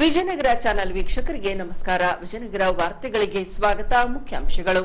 Vijayanagara channel ವೀಕ್ಷಕರಿಗೆ ನಮಸ್ಕಾರ. ವಿಜಯನಗರ ವಾರ್ತೆಗಳಿಗೆ ಸ್ವಾಗತ. ಮುಖ್ಯಾಂಶಗಳು.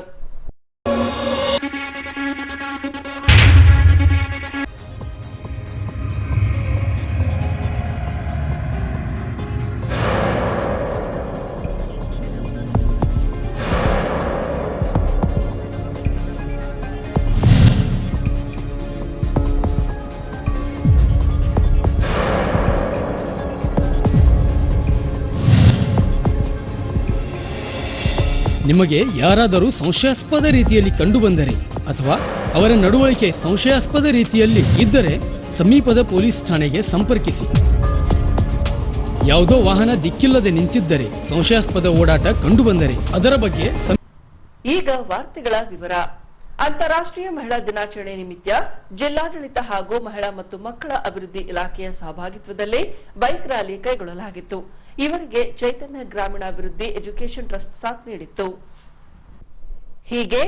ನಿಮಗೆ ಯಾರಾದರೂ ಸಂಶಯಾಸ್ಪದ ರೀತಿಯಲ್ಲಿ ಕಂಡುಬಂದರೆ ಅಥವಾ ಅವರ ನಡವಳಿಕೆ ಸಂಶಯಾಸ್ಪದ ರೀತಿಯಲ್ಲಿ ಇದ್ದರೆ ಸಮೀಪದ ಪೊಲೀಸ್ ಠಾಣೆಗೆ ಸಂಪರ್ಕಿಸಿ. ಯಾವುದೋ ವಾಹನ ದಿಕ್ಕಿಲ್ಲದೆ ನಿಂತಿದ್ದರೆ, ಸಂಶಯಾಸ್ಪದ ಓಡಾಟ ಕಂಡುಬಂದರೆ ಅದರ ಬಗ್ಗೆ ಈಗ ವಾರ್ತೆಗಳ ವಿವರ. ಅಂತಾರಾಷ್ಟ್ರೀಯ ಮಹಿಳಾ ದಿನಾಚರಣೆ ನಿಮಿತ್ತ ಜಿಲ್ಲಾಡಳಿತ ಹಾಗೂ ಮಹಿಳಾ ಮತ್ತು ಮಕ್ಕಳ ಅಭಿವೃದ್ಧಿ ಇಲಾಖೆಯ ಸಹಭಾಗಿತ್ವದಲ್ಲಿ ಬೈಕ್ ರ್ಯಾಲಿ ಕೈಗೊಳ್ಳಲಾಗಿತ್ತು. ಇವರಿಗೆ ಚೈತನ್ಯ ಗ್ರಾಮೀಣಾಭಿವೃದ್ಧಿ ಎಜುಕೇಷನ್ ಟ್ರಸ್ಟ್ ಸಾಥ್ ನೀಡಿತ್ತು. ಹೀಗೆ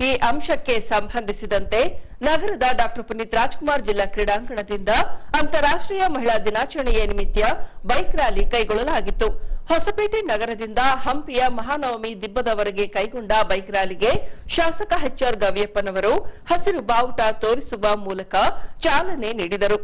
ಈ ಅಂಶಕ್ಕೆ ಸಂಬಂಧಿಸಿದಂತೆ ನಗರದ ಡಾ ಪುನೀತ್ ರಾಜ್ಕುಮಾರ್ ಜಿಲ್ಲಾ ಕ್ರೀಡಾಂಗಣದಿಂದ ಅಂತಾರಾಷ್ಟ್ರೀಯ ಮಹಿಳಾ ದಿನಾಚರಣೆಯ ನಿಮಿತ್ತ ಬೈಕ್ ರ್ಯಾಲಿ ಕೈಗೊಳ್ಳಲಾಗಿತ್ತು. ಹೊಸಪೇಟೆ ನಗರದಿಂದ ಹಂಪಿಯ ಮಹಾನವಮಿ ದಿಬ್ಬದವರೆಗೆ ಕೈಗೊಂಡ ಬೈಕ್ ರ್ಯಾಲಿಗೆ ಶಾಸಕ ಎಚ್ಆರ್ ಗವಿಯಪ್ಪನವರು ಹಸಿರು ಬಾವುಟ ತೋರಿಸುವ ಮೂಲಕ ಚಾಲನೆ ನೀಡಿದರು.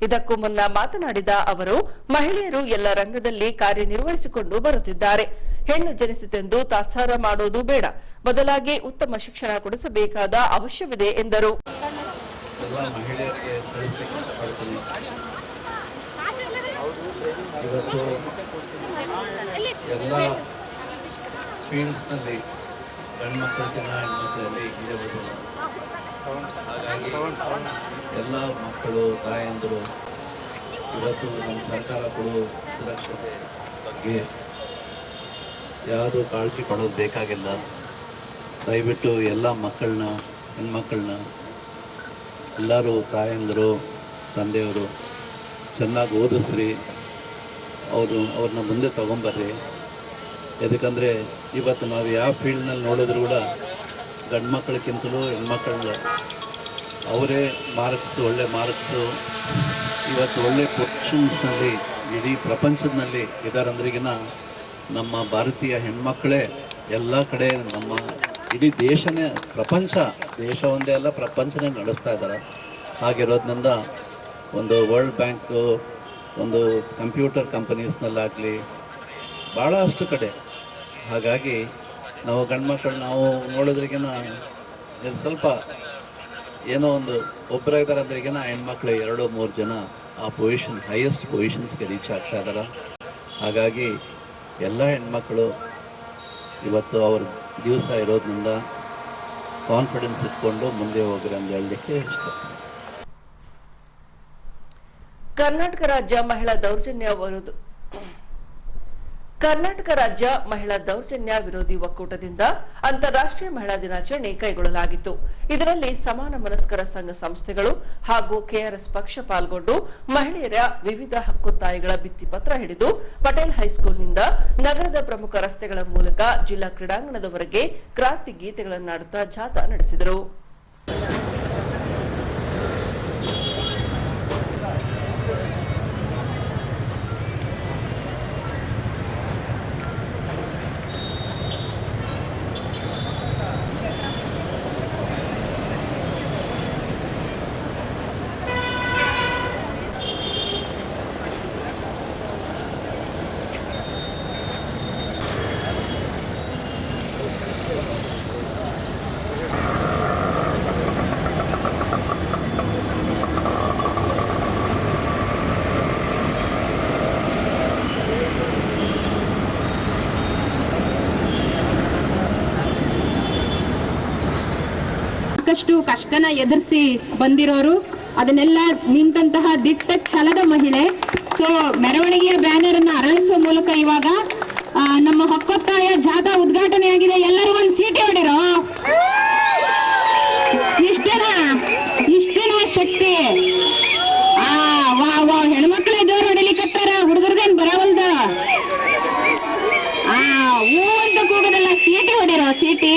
ಇದಕ್ಕೂ ಮುನ್ನ ಮಾತನಾಡಿದ ಅವರು, ಮಹಿಳೆಯರು ಎಲ್ಲ ರಂಗದಲ್ಲಿ ಕಾರ್ಯನಿರ್ವಹಿಸಿಕೊಂಡು ಬರುತ್ತಿದ್ದಾರೆ. ಹೆಣ್ಣು ಜನಿಸಿತೆಂದು ತಾತ್ಸಾರ ಮಾಡೋದು ಬೇಡ, ಬದಲಾಗಿ ಉತ್ತಮ ಶಿಕ್ಷಣ ಕೊಡಿಸಬೇಕಾದ ಅವಶ್ಯವಿದೆ ಎಂದರು. ಹಾಗಾಗಿ ಎಲ್ಲ ಮಕ್ಕಳು ತಾಯಂದರು ಇವತ್ತು ನಮ್ಮ ಸರ್ಕಾರ ಕೊಡುವ ಸುರಕ್ಷತೆ ಬಗ್ಗೆ ಯಾರು ಕಾಳಜಿ ಪಡೋದು ಬೇಕಾಗಿಲ್ಲ. ದಯವಿಟ್ಟು ಎಲ್ಲ ಮಕ್ಕಳನ್ನ, ಹೆಣ್ಮಕ್ಕಳನ್ನ ಎಲ್ಲರೂ ತಾಯಂದರು ತಂದೆಯವರು ಚೆನ್ನಾಗಿ ಓದಿಸ್ರಿ, ಅವ್ರನ್ನ ಮುಂದೆ ತಗೊಂಬರ್ರಿ. ಯಾಕಂದರೆ ಇವತ್ತು ನಾವು ಯಾವ ಫೀಲ್ಡ್ನಲ್ಲಿ ನೋಡಿದ್ರು ಕೂಡ ಗಂಡು ಮಕ್ಕಳಕ್ಕಿಂತಲೂ ಹೆಣ್ಮಕ್ಳ ಅವರೇ ಒಳ್ಳೆ ಮಾರ್ಕ್ಸು ಇವತ್ತು ಒಳ್ಳೆ ಪೊಸಿಷನ್ಸ್ನಲ್ಲಿ ಇಡೀ ಪ್ರಪಂಚದಲ್ಲಿ ಇದಾರಂದ್ರಿಗಿನ ನಮ್ಮ ಭಾರತೀಯ ಹೆಣ್ಮಕ್ಕಳೇ ಎಲ್ಲ ಕಡೆ ನಮ್ಮ ಇಡೀ ದೇಶನೇ ದೇಶ ಒಂದೇ ಅಲ್ಲ ಪ್ರಪಂಚನೇ ನಡೆಸ್ತಾ ಇದ್ದಾರೆ. ಹಾಗಿರೋದ್ರಿಂದ ಒಂದು ವರ್ಲ್ಡ್ ಬ್ಯಾಂಕು, ಒಂದು ಕಂಪ್ಯೂಟರ್ ಕಂಪನೀಸ್ನಲ್ಲಾಗಲಿ ಭಾಳಷ್ಟು ಕಡೆ. ಹಾಗಾಗಿ ನಾವು ಗಂಡ್ಮಕ್ಳು ನಾವು ನೋಡೋದ್ರಿಗಿನ ಇದು ಸ್ವಲ್ಪ ಏನೋ ಒಂದು ಒಬ್ಬರ ಇದ್ದಾರೆ ಅಂದ್ರಿಗಿನ ಹೆಣ್ಮಕ್ಳು 2-3 ಜನ ಆ ಪೊಸಿಷನ್ ಹೈಯೆಸ್ಟ್ ಪೊಸಿಷನ್ಸ್ಗೆ ರೀಚ್ ಆಗ್ತಾ ಇದ್ದಾರೆ. ಹಾಗಾಗಿ ಎಲ್ಲ ಹೆಣ್ಮಕ್ಳು ಇವತ್ತು ಅವ್ರ ದಿವಸ ಇರೋದ್ರಿಂದ ಕಾನ್ಫಿಡೆನ್ಸ್ ಇಟ್ಕೊಂಡು ಮುಂದೆ ಹೋಗ್ರಿ ಅಂತ ಹೇಳಲಿಕ್ಕೆ ಇಷ್ಟ. ಕರ್ನಾಟಕ ರಾಜ್ಯ ಮಹಿಳಾ ದೌರ್ಜನ್ಯ ವಿರೋಧಿ ಒಕ್ಕೂಟದಿಂದ ಅಂತಾರಾಷ್ಟ್ರೀಯ ಮಹಿಳಾ ದಿನಾಚರಣೆ ಕೈಗೊಳ್ಳಲಾಗಿತ್ತು. ಇದರಲ್ಲಿ ಸಮಾನ ಮನಸ್ಕರ ಸಂಘ ಸಂಸ್ಥೆಗಳು ಹಾಗೂ ಕೆಆರ್ಎಸ್ ಪಕ್ಷ ಪಾಲ್ಗೊಂಡು ಮಹಿಳೆಯರ ವಿವಿಧ ಹಕ್ಕೊತ್ತಾಯಗಳ ಭಿತ್ತಿಪತ್ರ ಹಿಡಿದು ಪಟೇಲ್ ಹೈಸ್ಕೂಲ್ನಿಂದ ನಗರದ ಪ್ರಮುಖ ರಸ್ತೆಗಳ ಮೂಲಕ ಜಿಲ್ಲಾ ಕ್ರೀಡಾಂಗಣದವರೆಗೆ ಕ್ರಾಂತಿ ಗೀತೆಗಳನ್ನಾಡುತ್ತಾ ಜಾಥಾ ನಡೆಸಿದರು. ಸಾಕಷ್ಟು ಕಷ್ಟನ ಎದುರಿಸಿ ಬಂದಿರೋರು, ಅದನ್ನೆಲ್ಲ ನಿಂತಹ ದಿಟ್ಟ ಛಲದ ಮಹಿಳೆ. ಸೊ ಮೆರವಣಿಗೆಯ ಬ್ಯಾನರ್ ಅನ್ನ ಅರಳಿಸುವ ಮೂಲಕ ಇವಾಗ ನಮ್ಮ ಹಕ್ಕೊತ್ತಾಯ ಜಾಥಾ ಉದ್ಘಾಟನೆಯಾಗಿದೆ. ಎಲ್ಲರೂ ಒಂದು ಸೀಟಿ ಹೊಡಿರೋ. ಇಷ್ಟೇನ ಶಕ್ತಿ. ವಾ ಹೆಣ್ಮಕ್ಳೇ ಜೋರು ಹೊಡಿಲಿಕ್ಕತ್ತಾರ, ಹುಡುಗರ್ದೇನ್ ಬರವಲ್ದ. ಹೂ ಅಂತ ಕೂಗೋದಲ್ಲ, ಸೀಟಿ ಹೊಡಿರೋ, ಸೀಟಿ.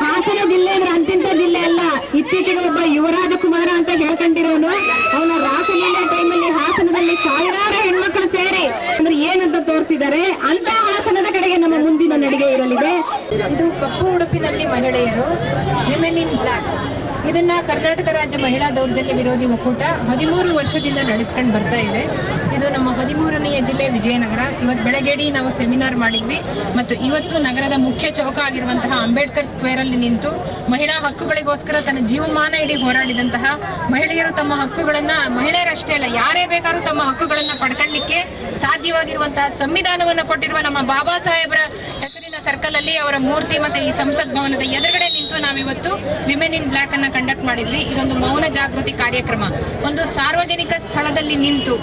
ಹಾಸನ ಜಿಲ್ಲೆ ಅಂದ್ರೆ ಅಂತಿಂತ ಜಿಲ್ಲೆ ಅಲ್ಲ. ಇತ್ತೀಚೆಗೆ ಒಬ್ಬ ಯುವರಾಜಕುಮಾರ ಅಂತ ಹೇಳ್ಕೊಂಡಿರೋನು, ಅವನ ರಾಸಲೀಲೆ ಟೈಮಲ್ಲಿ ಹಾಸನದಲ್ಲಿ ಸಾವಿರಾರು ಹೆಣ್ಮಕ್ಳು ಸೇರಿ ಅಂದ್ರೆ ಏನಂತ ತೋರಿಸಿದ್ದಾರೆ. ಅಂತ ಹಾಸನದ ಕಡೆಗೆ ನಮ್ಮ ಮುಂದಿನ ನಡಿಗೆ ಇರಲಿದೆ. ಇದು ಕಪ್ಪು ಉಡುಪಿನಲ್ಲಿ ಮಹಿಳೆಯರು, ವಿಮೆನ್ ಇನ್ ಬ್ಲಾಕ್. ಇದನ್ನ ಕರ್ನಾಟಕ ರಾಜ್ಯ ಮಹಿಳಾ ದೌರ್ಜನ್ಯ ವಿರೋಧಿ ಒಕ್ಕೂಟ 13 ವರ್ಷದಿಂದ ನಡೆಸ್ಕೊಂಡು ಬರ್ತಾ ಇದೆ. ಇದು ನಮ್ಮ 13ನೆಯ ಜಿಲ್ಲೆ ವಿಜಯನಗರ. ಇವತ್ತು ಬೆಳಗ್ಗೆಡಿ ನಾವು ಸೆಮಿನಾರ್ ಮಾಡಿದ್ವಿ ಮತ್ತು ಇವತ್ತು ನಗರದ ಮುಖ್ಯ ಚೌಕ ಆಗಿರುವಂತಹ ಅಂಬೇಡ್ಕರ್ ಸ್ಕ್ವೇರ್ ಅಲ್ಲಿ ನಿಂತು ಮಹಿಳಾ ಹಕ್ಕುಗಳಿಗೋಸ್ಕರ ತನ್ನ ಜೀವಮಾನ ಇಡೀ ಹೋರಾಡಿದಂತಹ ಮಹಿಳೆಯರು ತಮ್ಮ ಹಕ್ಕುಗಳನ್ನ, ಮಹಿಳೆಯರಷ್ಟೇ ಅಲ್ಲ ಯಾರೇ ಬೇಕಾದ್ರೂ ತಮ್ಮ ಹಕ್ಕುಗಳನ್ನ ಪಡ್ಕೊಳ್ಳಿಕ್ಕೆ ಸಾಧ್ಯವಾಗಿರುವಂತಹ ಸಂವಿಧಾನವನ್ನು ಕೊಟ್ಟಿರುವ ನಮ್ಮ ಬಾಬಾ ಸಾಹೇಬರ ಹೆಸರಿನ ಸರ್ಕಲ್ ಅಲ್ಲಿ ಅವರ ಮೂರ್ತಿ ಮತ್ತೆ ಈ ಸಂಸತ್ ಭವನದ ಎದುರುಗಡೆ ನಿಂತು ನಾವಿವತ್ತು ವಿಮೆನ್ ಇನ್ ಬ್ಲಾಕ್ ಅನ್ನ ಕಂಡಕ್ಟ್ ಮಾಡಿದ್ವಿ. ಇದೊಂದು ಮೌನ ಜಾಗೃತಿ ಕಾರ್ಯಕ್ರಮ. ಒಂದು ಸಾರ್ವಜನಿಕ ಸ್ಥಳದಲ್ಲಿ ನಿಂತು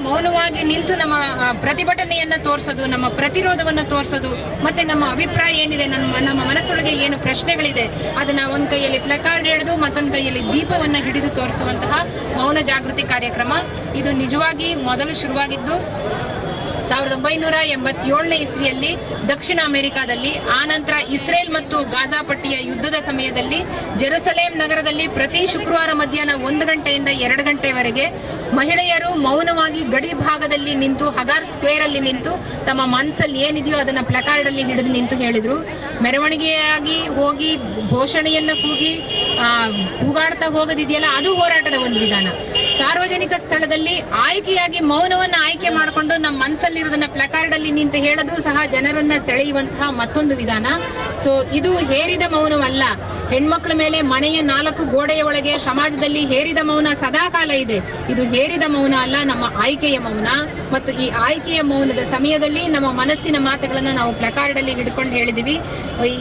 ಮೌನವಾಗಿ ನಿಂತು ನಮ್ಮ ಪ್ರತಿಭಟನೆಯನ್ನ ತೋರಿಸೋದು, ನಮ್ಮ ಪ್ರತಿರೋಧವನ್ನ ತೋರಿಸೋದು, ಮತ್ತೆ ನಮ್ಮ ಅಭಿಪ್ರಾಯ ಏನಿದೆ, ನಮ್ಮ ಮನಸ್ಸೊಳಗೆ ಏನು ಪ್ರಶ್ನೆಗಳಿದೆ ಅದನ್ನ ಒಂದ್ ಕೈಯಲ್ಲಿ ಪ್ಲಕಾರ್ಡ್ ಹಿಡಿದು ಮತ್ತೊಂದು ಕೈಯಲ್ಲಿ ದೀಪವನ್ನ ಹಿಡಿದು ತೋರಿಸುವಂತಹ ಮೌನ ಜಾಗೃತಿ ಕಾರ್ಯಕ್ರಮ. ಇದು ನಿಜವಾಗಿ ಮೊದಲು ಶುರುವಾಗಿದ್ದು 1987ನೇ ಇಸ್ವಿಯಲ್ಲಿ ದಕ್ಷಿಣ ಅಮೆರಿಕಾದಲ್ಲಿ, ಆನಂತರ ಇಸ್ರೇಲ್ ಮತ್ತು ಗಾಜಾ ಪಟ್ಟಿಯ ಯುದ್ಧದ ಸಮಯದಲ್ಲಿ ಜೆರುಸಲೇಂ ನಗರದಲ್ಲಿ ಪ್ರತಿ ಶುಕ್ರವಾರ ಮಧ್ಯಾಹ್ನ 1 ಗಂಟೆಯಿಂದ 2 ಗಂಟೆವರೆಗೆ ಮಹಿಳೆಯರು ಮೌನವಾಗಿ ಗಡಿ ಭಾಗದಲ್ಲಿ ನಿಂತು ಹಗಾರ್ ಸ್ಕ್ವೇರ್ ಅಲ್ಲಿ ನಿಂತು ತಮ್ಮ ಮನಸ್ಸಲ್ಲಿ ಏನಿದೆಯೋ ಅದನ್ನ ಪ್ಲಕಾರ್ಡ್ ಅಲ್ಲಿ ಹಿಡಿದು ನಿಂತು ಹೇಳಿದ್ರು. ಮೆರವಣಿಗೆಯಾಗಿ ಹೋಗಿ ಘೋಷಣೆಯನ್ನ ಕೂಗಿ ಕೂಗಾಡ್ತಾ ಹೋಗೋದಿದೆಯಲ್ಲ, ಅದು ಹೋರಾಟದ ಒಂದು ವಿಧಾನ. ಸಾರ್ವಜನಿಕ ಸ್ಥಳದಲ್ಲಿ ಆಯ್ಕೆಯಾಗಿ ಮೌನವನ್ನ ಆಯ್ಕೆ ಮಾಡಿಕೊಂಡು ನಮ್ಮ ಮನಸ್ಸಲ್ಲಿರೋದನ್ನ ಪ್ಲಕಾರ್ಡ್ ಅಲ್ಲಿ ನಿಂತು ಹೇಳೋದು ಸಹ ಜನರನ್ನ ಸೆಳೆಯುವಂತಹ ಮತ್ತೊಂದು ವಿಧಾನ. ಸೊ ಇದು ಹೇರಿದ ಮೌನವಲ್ಲ. ಹೆಣ್ಮಕ್ಳ ಮೇಲೆ ಮನೆಯ 4 ಗೋಡೆಯ ಒಳಗೆ ಸಮಾಜದಲ್ಲಿ ಹೇರಿದ ಮೌನ ಸದಾಕಾಲ ಇದೆ. ಇದು ಹೇರಿದ ಮೌನ ಅಲ್ಲ, ನಮ್ಮ ಆಯ್ಕೆಯ ಮೌನ. ಮತ್ತು ಈ ಆಯ್ಕೆಯ ಮೌನದ ಸಮಯದಲ್ಲಿ ನಮ್ಮ ಮನಸ್ಸಿನ ಮಾತುಗಳನ್ನ ನಾವು ಪ್ಲಕಾರ್ಡ್ ಅಲ್ಲಿ ಹಿಡ್ಕೊಂಡು ಹೇಳಿದೀವಿ.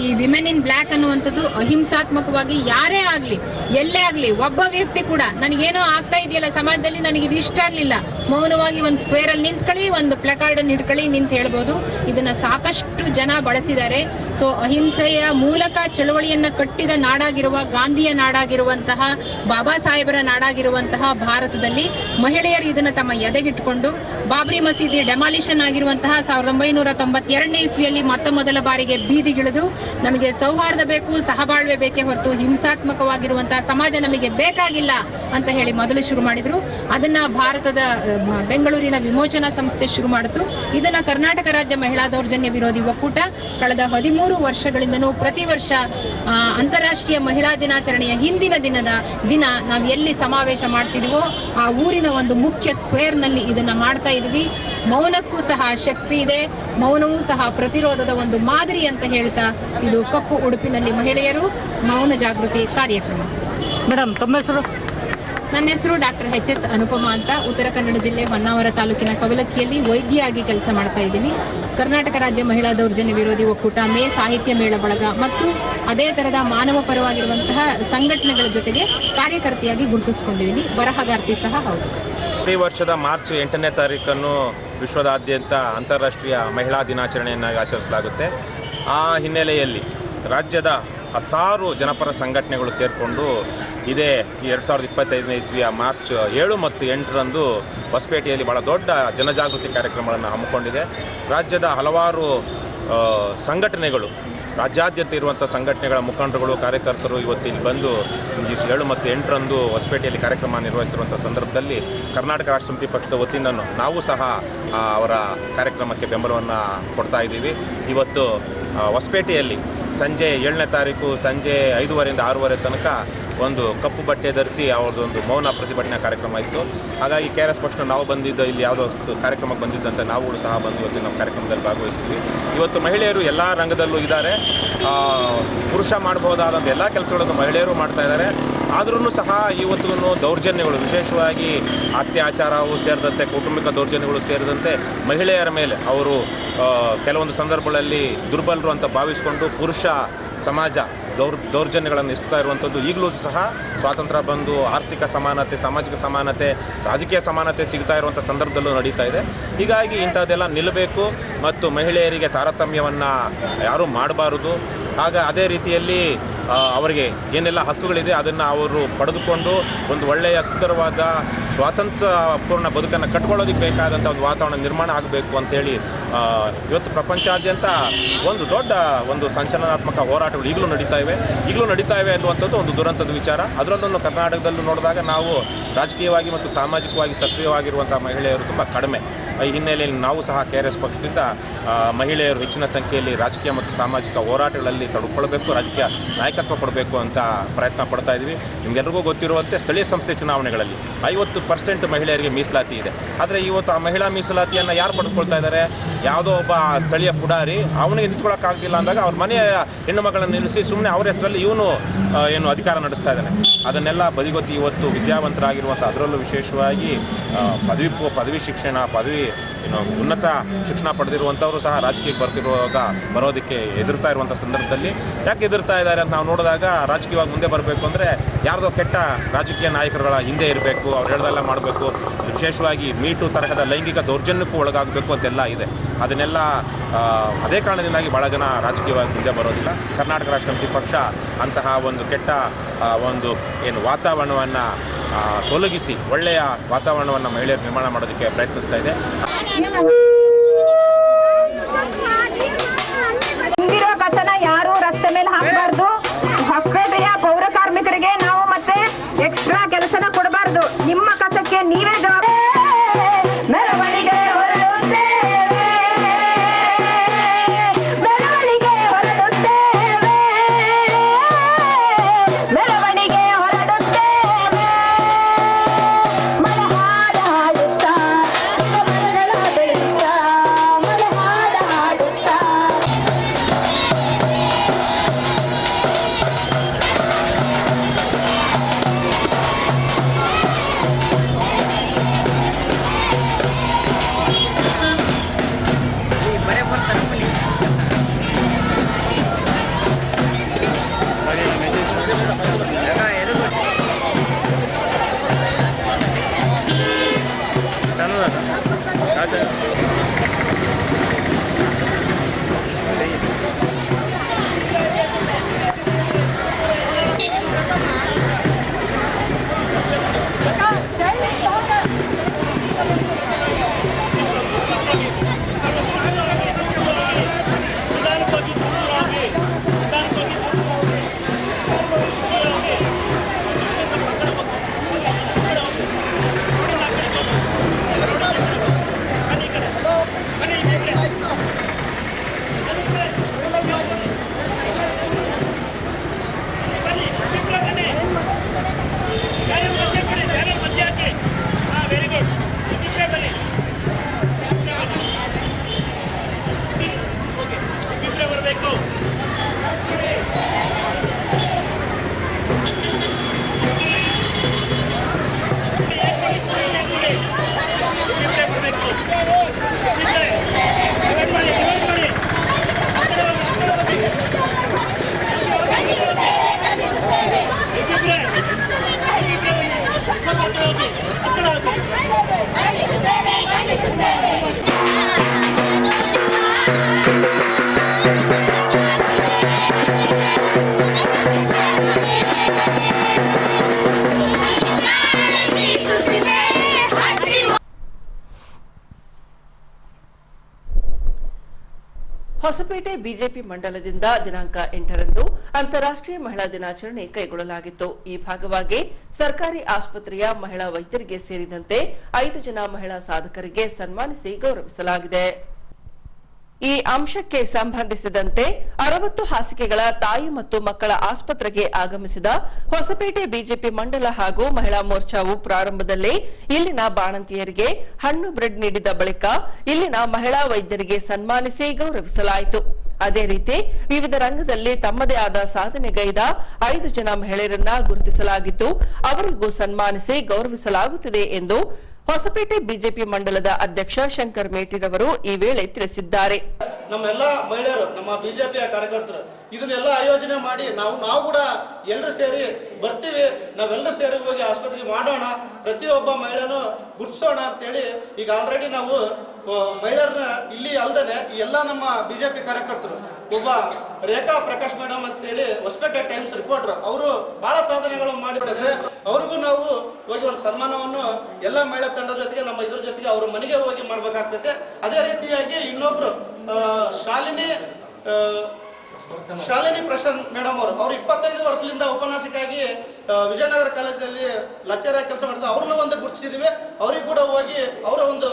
ಈ ವಿಮೆನ್ ಇನ್ ಬ್ಲ್ಯಾಕ್ ಅನ್ನುವಂಥದ್ದು ಅಹಿಂಸಾತ್ಮಕವಾಗಿ ಯಾರೇ ಆಗ್ಲಿ, ಎಲ್ಲೇ ಆಗ್ಲಿ, ಒಬ್ಬ ವ್ಯಕ್ತಿ ಕೂಡ ನನಗೇನೋ ಆಗ್ತಾ ಇದೆಯಲ್ಲ ಸಮಾಜದಲ್ಲಿ, ನನಗೆ ಇದು ಇಷ್ಟ ಆಗ್ಲಿಲ್ಲ, ಮೌನವಾಗಿ ಒಂದು ಸ್ಕ್ವೇರ್ ಅಲ್ಲಿ ನಿಂತ್ಕೊಳ್ಳಿ, ಒಂದು ಪ್ಲಕಾರ್ಡ್ ಅನ್ನು ಹಿಡ್ಕೊಳ್ಳಿ, ನಿಂತು ಹೇಳ್ಬೋದು. ಇದನ್ನ ಸಾಕಷ್ಟು ಜನ ಬಳಸಿದ್ದಾರೆ. ಸೊ ಅಹಿಂಸೆಯ ಮೂಲಕ ಚಳವಳಿಯನ್ನ ಕಟ್ಟಿದ ನಾಡಾಗಿರುವ, ಗಾಂಧಿಯ ನಾಡಾಗಿರುವಂತಹ, ಬಾಬಾ ಸಾಹೇಬರ ನಾಡಾಗಿರುವಂತಹ ಭಾರತದಲ್ಲಿ ಮಹಿಳೆಯರು ಇದನ್ನ ತಮ್ಮ ಎದೆಗಿಟ್ಕೊಂಡು ಬಾಬ್ರಿ ಮಸೀದಿ ಡೆಮಾಲಿಷನ್ ಆಗಿರುವಂತಹ 1992ನೇ ಇಸ್ವಿಯಲ್ಲಿ ಮೊದಲ ಬಾರಿಗೆ ಬೀದಿಗಿಳಿದು ನಮಗೆ ಸೌಹಾರ್ದ ಬೇಕು, ಸಹಬಾಳ್ವೆ ಬೇಕೇ ಹೊರತು ಹಿಂಸಾತ್ಮಕವಾಗಿರುವಂತಹ ಸಮಾಜ ನಮಗೆ ಬೇಕಾಗಿಲ್ಲ ಅಂತ ಹೇಳಿ ಮೊದಲು ಶುರು ಮಾಡಿದ್ರು. ಅದನ್ನ ಭಾರತದ ಬೆಂಗಳೂರಿನ ವಿಮೋಚನಾ ಸಂಸ್ಥೆ ಶುರು ಮಾಡಿತು. ಇದನ್ನ ಕರ್ನಾಟಕ ರಾಜ್ಯ ಮಹಿಳಾ ದೌರ್ಜನ್ಯ ವಿರೋಧಿ ಒಕ್ಕೂಟ ಕಳೆದ 13 ವರ್ಷಗಳಿಂದನೂ ಪ್ರತಿ ವರ್ಷ ಅಂತಾರಾಷ್ಟ್ರೀಯ ಮಹಿಳಾ ದಿನಾಚರಣೆಯ ಹಿಂದಿನ ದಿನ ನಾವು ಎಲ್ಲಿ ಸಮಾವೇಶ ಮಾಡ್ತಿದೀವೋ ಆ ಊರಿನ ಒಂದು ಮುಖ್ಯ ಸ್ಕ್ವೇರ್ ನಲ್ಲಿ ಇದನ್ನ ಮಾಡ್ತಾ ಇದೀವಿ. ಮೌನಕ್ಕೂ ಸಹ ಶಕ್ತಿ ಇದೆ, ಮೌನವೂ ಸಹ ಪ್ರತಿರೋಧದ ಒಂದು ಮಾದರಿ ಅಂತ ಹೇಳ್ತಾ ಇದು ಕಪ್ಪು ಉಡುಪಿನಲ್ಲಿ ಮಹಿಳೆಯರು ಮೌನ ಜಾಗೃತಿ ಕಾರ್ಯಕ್ರಮ. ಮೇಡಮ್, ತಮ್ಮ ಹೆಸರು? ನನ್ನ ಹೆಸರು ಡಾಕ್ಟರ್ ಎಚ್.ಎಸ್. ಅನುಪಮ ಅಂತ. ಉತ್ತರ ಕನ್ನಡ ಜಿಲ್ಲೆ ಹೊನ್ನಾವರ ತಾಲೂಕಿನ ಕವಲಕ್ಕಿಯಲ್ಲಿ ವೈದ್ಯೆಯಾಗಿ ಕೆಲಸ ಮಾಡ್ತಾ ಇದ್ದೀನಿ. ಕರ್ನಾಟಕ ರಾಜ್ಯ ಮಹಿಳಾ ದೌರ್ಜನ್ಯ ವಿರೋಧಿ ಒಕ್ಕೂಟ, ಮೇ ಸಾಹಿತ್ಯ ಮೇಳ ಬಳಗ ಮತ್ತು ಅದೇ ತರಹದ ಮಾನವ ಪರವಾಗಿರುವಂತಹ ಸಂಘಟನೆಗಳ ಜೊತೆಗೆ ಕಾರ್ಯಕರ್ತೆಯಾಗಿ ಗುರುತಿಸಿಕೊಂಡಿದ್ದೀನಿ. ಬರಹಗಾರ್ತಿ ಸಹ ಹೌದು. ಪ್ರತಿ ವರ್ಷದ ಮಾರ್ಚ್ 8ನೇ ತಾರೀಕನ್ನು ವಿಶ್ವದಾದ್ಯಂತ ಅಂತಾರಾಷ್ಟ್ರೀಯ ಮಹಿಳಾ ದಿನಾಚರಣೆಯನ್ನಾಗಿ ಆಚರಿಸಲಾಗುತ್ತೆ. ಆ ಹಿನ್ನೆಲೆಯಲ್ಲಿ ರಾಜ್ಯದ 10 ಜನಪರ ಸಂಘಟನೆಗಳು ಸೇರಿಕೊಂಡು ಇದೇ 2025ನೇ ಇಸ್ವಿಯ ಮಾರ್ಚ್ 7 ಮತ್ತು 8ರಂದು ಹೊಸಪೇಟೆಯಲ್ಲಿ ಭಾಳ ದೊಡ್ಡ ಜನಜಾಗೃತಿ ಕಾರ್ಯಕ್ರಮಗಳನ್ನು ಹಮ್ಮಿಕೊಂಡಿದೆ. ರಾಜ್ಯದ ಹಲವಾರು ಸಂಘಟನೆಗಳು, ರಾಜ್ಯಾದ್ಯಂತ ಇರುವಂಥ ಸಂಘಟನೆಗಳ ಮುಖಂಡರುಗಳು, ಕಾರ್ಯಕರ್ತರು ಇವತ್ತಿಲ್ಲಿ ಬಂದು 7 ಮತ್ತು 8ರಂದು ಹೊಸಪೇಟೆಯಲ್ಲಿ ಕಾರ್ಯಕ್ರಮ ನಿರ್ವಹಿಸಿರುವಂಥ ಸಂದರ್ಭದಲ್ಲಿ ಕರ್ನಾಟಕ ರಾಷ್ಟ್ರ ಸಮಿತಿ ಪಕ್ಷದ ವತಿಯಿಂದ ನಾವು ಸಹ ಅವರ ಕಾರ್ಯಕ್ರಮಕ್ಕೆ ಬೆಂಬಲವನ್ನು ಕೊಡ್ತಾ ಇದ್ದೀವಿ. ಇವತ್ತು ಹೊಸಪೇಟೆಯಲ್ಲಿ ಸಂಜೆ 7ನೇ ತಾರೀಕು ಸಂಜೆ 5:30ರಿಂದ 6:30 ತನಕ ಒಂದು ಕಪ್ಪು ಬಟ್ಟೆ ಧರಿಸಿ ಅವ್ರದ್ದೊಂದು ಮೌನ ಪ್ರತಿಭಟನಾ ಕಾರ್ಯಕ್ರಮ ಇತ್ತು. ಹಾಗಾಗಿ KRS ಪಕ್ಷ ನಾವು ಬಂದಿದ್ದು, ಇಲ್ಲಿ ಯಾವುದೋ ಕಾರ್ಯಕ್ರಮಕ್ಕೆ ಬಂದಿದ್ದಂತೆ ನಾವು ಸಹ ಬಂದು ಇವತ್ತು ನಾವು ಕಾರ್ಯಕ್ರಮದಲ್ಲಿ ಭಾಗವಹಿಸಿದ್ವಿ. ಇವತ್ತು ಮಹಿಳೆಯರು ಎಲ್ಲ ರಂಗದಲ್ಲೂ ಇದ್ದಾರೆ. ಪುರುಷ ಮಾಡಬಹುದಾದಂಥ ಎಲ್ಲ ಕೆಲಸಗಳನ್ನು ಮಹಿಳೆಯರು ಮಾಡ್ತಾ ಇದ್ದಾರೆ. ಆದ್ರೂ ಸಹ ಇವತ್ತು ದೌರ್ಜನ್ಯಗಳು, ವಿಶೇಷವಾಗಿ ಅತ್ಯಾಚಾರವು ಸೇರಿದಂತೆ, ಕೌಟುಂಬಿಕ ದೌರ್ಜನ್ಯಗಳು ಸೇರಿದಂತೆ ಮಹಿಳೆಯರ ಮೇಲೆ ಅವರು ಕೆಲವೊಂದು ಸಂದರ್ಭಗಳಲ್ಲಿ ದುರ್ಬಲರು ಅಂತ ಭಾವಿಸಿಕೊಂಡು ಪುರುಷ ಸಮಾಜ ದೌರ್ಜನ್ಯಗಳನ್ನು ಎಸ್ತಾ ಇರುವಂಥದ್ದು ಈಗಲೂ ಸಹ ಸ್ವಾತಂತ್ರ್ಯ ಬಂದು ಆರ್ಥಿಕ ಸಮಾನತೆ, ಸಾಮಾಜಿಕ ಸಮಾನತೆ, ರಾಜಕೀಯ ಸಮಾನತೆ ಸಿಗ್ತಾ ಇರುವಂಥ ಸಂದರ್ಭದಲ್ಲೂ ನಡೀತಾ ಇದೆ. ಹೀಗಾಗಿ ಇಂಥದ್ದೆಲ್ಲ ನಿಲ್ಲಬೇಕು ಮತ್ತು ಮಹಿಳೆಯರಿಗೆ ತಾರತಮ್ಯವನ್ನು ಯಾರೂ ಮಾಡಬಾರದು. ಅದೇ ರೀತಿಯಲ್ಲಿ ಅವರಿಗೆ ಏನೆಲ್ಲ ಹಕ್ಕುಗಳಿದೆ ಅದನ್ನು ಅವರು ಪಡೆದುಕೊಂಡು ಒಂದು ಒಳ್ಳೆಯ ಸುಂದರವಾದ ಸ್ವಾತಂತ್ರ್ಯಪೂರ್ಣ ಬದುಕನ್ನು ಕಟ್ಕೊಳ್ಳೋದಕ್ಕೆ ಬೇಕಾದಂಥ ಒಂದು ವಾತಾವರಣ ನಿರ್ಮಾಣ ಆಗಬೇಕು ಅಂತೇಳಿ ಇವತ್ತು ಪ್ರಪಂಚಾದ್ಯಂತ ಒಂದು ದೊಡ್ಡ ಒಂದು ಸಂಚಲನಾತ್ಮಕ ಹೋರಾಟಗಳು ಈಗಲೂ ನಡೀತಾ ಇವೆ ಅನ್ನುವಂಥದ್ದು ಒಂದು ದುರಂತದ ವಿಚಾರ. ಅದರಲ್ಲೂ ಕರ್ನಾಟಕದಲ್ಲೂ ನೋಡಿದಾಗ ನಾವು ರಾಜಕೀಯವಾಗಿ ಮತ್ತು ಸಾಮಾಜಿಕವಾಗಿ ಸಕ್ರಿಯವಾಗಿರುವಂಥ ಮಹಿಳೆಯರು ತುಂಬ ಕಡಿಮೆ. ಈ ಹಿನ್ನೆಲೆಯಲ್ಲಿ ನಾವು ಸಹ KRS ಪಕ್ಷದಿಂದ ಮಹಿಳೆಯರು ಹೆಚ್ಚಿನ ಸಂಖ್ಯೆಯಲ್ಲಿ ರಾಜಕೀಯ ಮತ್ತು ಸಾಮಾಜಿಕ ಹೋರಾಟಗಳಲ್ಲಿ ತೊಡಗಿಕೊಳ್ಬೇಕು, ರಾಜಕೀಯ ನಾಯಕತ್ವ ಕೊಡಬೇಕು ಅಂತ ಪ್ರಯತ್ನ ಪಡ್ತಾ ಇದ್ವಿ. ನಿಮಗೆಲ್ಲರಿಗೂ ಗೊತ್ತಿರುವಂತೆ ಸ್ಥಳೀಯ ಸಂಸ್ಥೆ ಚುನಾವಣೆಗಳಲ್ಲಿ 50% ಮಹಿಳೆಯರಿಗೆ ಮೀಸಲಾತಿ ಇದೆ. ಆದರೆ ಇವತ್ತು ಆ ಮಹಿಳಾ ಮೀಸಲಾತಿಯನ್ನು ಯಾರು ಪಡೆದುಕೊಳ್ತಾ ಇದ್ದಾರೆ? ಯಾವುದೋ ಒಬ್ಬ ಸ್ಥಳೀಯ ಪುಡಾರಿ ಅವನಿಗೆ ನಿಂತ್ಕೊಳ್ಳೋಕ್ಕಾಗಲಿಲ್ಲ ಅಂದಾಗ ಅವ್ರ ಮನೆಯ ಹೆಣ್ಣು ಮಗಳನ್ನು ನಿಲ್ಲಿಸಿ ಸುಮ್ಮನೆ ಅವರ ಹೆಸರಲ್ಲಿ ಇವನು ಏನು ಅಧಿಕಾರ ನಡೆಸ್ತಾ ಇದ್ದಾನೆ. ಅದನ್ನೆಲ್ಲ ಬದಿಗೊತ್ತಿ ಇವತ್ತು ವಿದ್ಯಾವಂತರಾಗಿರುವಂಥ, ಅದರಲ್ಲೂ ವಿಶೇಷವಾಗಿ ಪದವಿ ಶಿಕ್ಷಣ, ಉನ್ನತ ಶಿಕ್ಷಣ ಪಡೆದಿರುವಂಥವರು ಸಹ ರಾಜಕೀಯಕ್ಕೆ ಬರೋದಕ್ಕೆ ಎದುರ್ತಾ ಇರುವಂಥ ಸಂದರ್ಭದಲ್ಲಿ ಯಾಕೆ ಎದುರ್ತಾ ಇದ್ದಾರೆ ಅಂತ ನಾವು ನೋಡಿದಾಗ, ರಾಜಕೀಯವಾಗಿ ಮುಂದೆ ಬರಬೇಕು ಅಂದರೆ ಯಾರ್ದೋ ಕೆಟ್ಟ ರಾಜಕೀಯ ನಾಯಕರುಗಳ ಹಿಂದೆ ಇರಬೇಕು, ಅವ್ರು ಹೇಳ್ದೆಲ್ಲ ಮಾಡಬೇಕು, ವಿಶೇಷವಾಗಿ ಮೀಟು ತರಹದ ಲೈಂಗಿಕ ದೌರ್ಜನ್ಯಕ್ಕೂ ಒಳಗಾಗಬೇಕು ಅಂತೆಲ್ಲ ಇದೆ. ಅದನ್ನೆಲ್ಲ ಅದೇ ಕಾರಣದಿಂದಾಗಿ ಭಾಳ ಜನ ರಾಜಕೀಯವಾಗಿ ಮುಂದೆ ಬರೋದಿಲ್ಲ. ಕರ್ನಾಟಕ ರಾಷ್ಟ್ರ ಸಮಿತಿ ಪಕ್ಷ ಅಂತಹ ಒಂದು ಕೆಟ್ಟ ಒಂದು ವಾತಾವರಣವನ್ನು ತೊಲಗಿಸಿ ಒಳ್ಳೆಯ ವಾತಾವರಣವನ್ನು ಮಹಿಳೆಯರು ನಿರ್ಮಾಣ ಮಾಡೋದಕ್ಕೆ ಪ್ರಯತ್ನಿಸ್ತಾ ಇದೆ. ಹಿಂದಿರೋ ಕಸನ ಯಾರು ರಸ್ತೆ ಮೇಲೆ ಹಾಕಬಾರ್ದು. ಹೊಸಪೇಟೆಯ ಪೌರ ಕಾರ್ಮಿಕರಿಗೆ ನಾವು ಮತ್ತೆ ಎಕ್ಸ್ಟ್ರಾ ಕೆಲಸನ ಕೊಡಬಾರ್ದು. ನಿಮ್ಮ ಕಸಕ್ಕೆ ನೀವೇ ಜವಾಬ್ದಾರಿ. ಮೆರವಣಿಗೆ ಹೊರಡುತ್ತೇವೆ. ಹೊಸಪೇಟೆ ಬಿಜೆಪಿ ಮಂಡಲದಿಂದ ದಿನಾಂಕ 8ರಂದು ಅಂತಾರಾಷ್ಟ್ರೀಯ ಮಹಿಳಾ ದಿನಾಚರಣೆ ಕೈಗೊಳ್ಳಲಾಗಿತ್ತು. ಈ ಭಾಗವಾಗಿ ಸರ್ಕಾರಿ ಆಸ್ಪತ್ರೆಯ ಮಹಿಳಾ ವೈದ್ಯರಿಗೆ ಸೇರಿದಂತೆ 5 ಜನ ಮಹಿಳಾ ಸಾಧಕರಿಗೆ ಸನ್ಮಾನಿಸಿ ಗೌರವಿಸಲಾಗಿದೆ. ಈ ಅಂಶಕ್ಕೆ ಸಂಬಂಧಿಸಿದಂತೆ 60 ಹಾಸಿಗೆಗಳ ತಾಯಿ ಮತ್ತು ಮಕ್ಕಳ ಆಸ್ಪತ್ರೆಗೆ ಆಗಮಿಸಿದ ಹೊಸಪೇಟೆ ಬಿಜೆಪಿ ಮಂಡಲ ಹಾಗೂ ಮಹಿಳಾ ಮೋರ್ಚಾವು ಪ್ರಾರಂಭದಲ್ಲೇ ಇಲ್ಲಿನ ಬಾಣಂತಿಯರಿಗೆ ಹಣ್ಣು ಬ್ರೆಡ್ ನೀಡಿದ ಬಳಿಕ ಇಲ್ಲಿನ ಮಹಿಳಾ ವೈದ್ಯರಿಗೆ ಸನ್ಮಾನಿಸಿ ಗೌರವಿಸಲಾಯಿತು. ಅದೇ ರೀತಿ ವಿವಿಧ ರಂಗದಲ್ಲಿ ತಮ್ಮದೇ ಆದ ಸಾಧನೆಗೈದ 5 ಜನ ಮಹಿಳೆಯರನ್ನ ಗುರುತಿಸಲಾಗಿದ್ದು ಅವರಿಗೂ ಸನ್ಮಾನಿಸಿ ಗೌರವಿಸಲಾಗುತ್ತಿದೆ ಎಂದು ಹೊಸಪೇಟೆ ಬಿಜೆಪಿ ಮಂಡಲದ ಅಧ್ಯಕ್ಷ ಶಂಕರ್ ಮೇಟಿರವರು ಈ ವೇಳೆ ತಿಳಿಸಿದ್ದಾರೆ. ನಮ್ಮೆಲ್ಲ ಮಹಿಳೆಯರು, ನಮ್ಮ ಬಿಜೆಪಿಯ ಕಾರ್ಯಕರ್ತರು ಇದನ್ನೆಲ್ಲ ಆಯೋಜನೆ ಮಾಡಿ ನಾವು ಕೂಡ ಎಲ್ಲರೂ ಸೇರಿ ಬರ್ತೀವಿ, ನಾವೆಲ್ಲರೂ ಸೇರಿ ಹೋಗಿ ಆಸ್ಪತ್ರೆಗೆ ಮಾಡೋಣ, ಪ್ರತಿಯೊಬ್ಬ ಮಹಿಳೆನೂ ಗುರ್ತಿಸೋಣ ಅಂತೇಳಿ ಈಗ ಆಲ್ರೆಡಿ ನಾವು ಮಹಿಳೆಯರನ್ನ ಇಲ್ಲಿ ಅಲ್ದೇ ಎಲ್ಲ ನಮ್ಮ ಬಿಜೆಪಿ ಕಾರ್ಯಕರ್ತರು, ಒಬ್ಬ ರೇಖಾ ಪ್ರಕಾಶ್ ಮೇಡಮ್ ಅಂತೇಳಿ ಹೊಸಪೇಟೆ ಟೈಮ್ಸ್ ರಿಪೋರ್ಟರ್, ಅವರು ಬಹಳ ಸಾಧನೆಗಳು ಮಾಡಿದ್ರೆ ಅವ್ರಿಗೂ ನಾವು ಹೋಗಿ ಒಂದು ಸನ್ಮಾನವನ್ನು ಎಲ್ಲ ಮಹಿಳಾ ತಂಡದ ಜೊತೆಗೆ ನಮ್ಮ ಇದ್ರ ಜೊತೆಗೆ ಅವ್ರ ಮನೆಗೆ ಹೋಗಿ ಮಾಡ್ಬೇಕಾಗ್ತೈತೆ. ಅದೇ ರೀತಿಯಾಗಿ ಇನ್ನೊಬ್ರು ಶಾಲಿನಿ ಪ್ರಶಾಂತ್ ಮೇಡಮ್ ಅವರು 25 ವರ್ಷದಿಂದ ಉಪನ್ಯಾಸಕ್ಕಾಗಿ ವಿಜಯನಗರ ಕಾಲೇಜಲ್ಲಿ ಲೆಕ್ಚರ್ ಆಗಿ ಕೆಲಸ ಮಾಡ್ತಾರೆ. ಅವ್ರನ್ನ ಒಂದು ಗುರುತಿಸಿದ್ದೀವಿ. ಅವ್ರಿಗೆ ಕೂಡ ಹೋಗಿ ಅವರ ಒಂದು